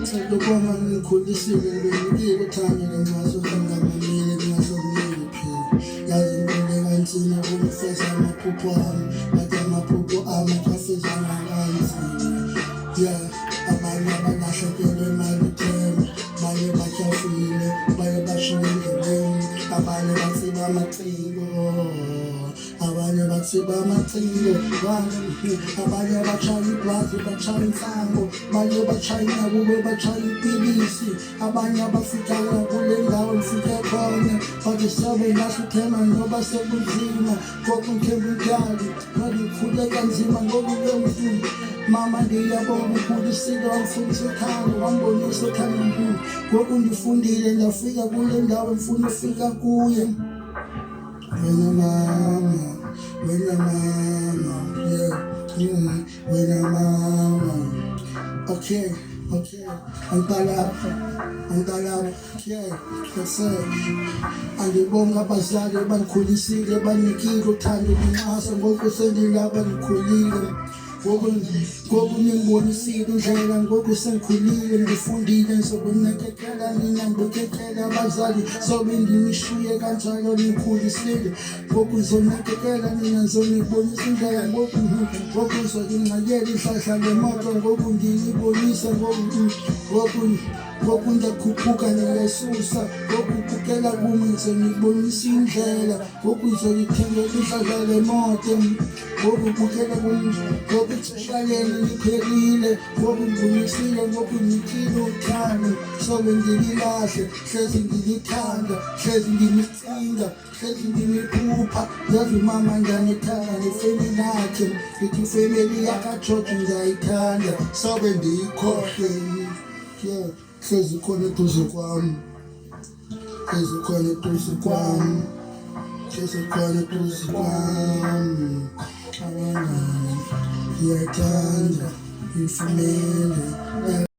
Lokubonga ngikhulisile benikile uthando ngasohlangabamile ngasokunike phela yazi ngibele kanzima ukufeza amaphupho ami bathi amaphupho ami afezana kanzima abanye abalahlekelwe imali themba baye bajafile baye bashiyile abanye batsiba amacingo abanye batsiba amacingo abanye bashaya iblazi bashaya insango banye bashaya inyabuko bashaya ipilisi abanye abafikayo kule ndawo mfike khona bathi sabe nasuthema noba sebunzima kokunkhembukali ngikhule kanzima ngokulomfundo mama ndiyabonga ukhulisile wamfundisa uthando wambonisa uthando mkhulu ngoku ndifundile ndafika kule ndawo mfuna ufika kuye wena mama wena mama okay angitalapha that's it angibonga abazali bangikhulisile banikile uthando kunxasa ngoku sendilapha ngikhulile ngoku ningibonisile indlela ngoku sengikhulile ngifundile ngizokunakekela nina ngokekela abazali sobe nginishuye kanjalo nikhulisile ngoku ngizonakekela nina ngizonibonisa indlela ngoku ngizonginakekela ihlahla lemoto ngoku ngiyibonisa ngoku ndakhuphuka ngiyesusa ngoku bukela kumi ngizonibonisa indlela ngoku ngizolithengela ihlahla lemoto ngoku bukela kumi ngoku kushaleni niphelile ngoku ngibonisile ngoku nikile uthando sobe ngililahle hlezi ngilithanda hlezi nginicinga hlezi nginiphupha yazi mama nganithanda nefemeli yakhe ngithi ifemeli yakaJoji ngiyayithanda sobe ndiyikhohle hlezi khona eduze kwami hlezi khona eduze kwami hlezi khona eduze kwami abangani ngiyathanda ifemeli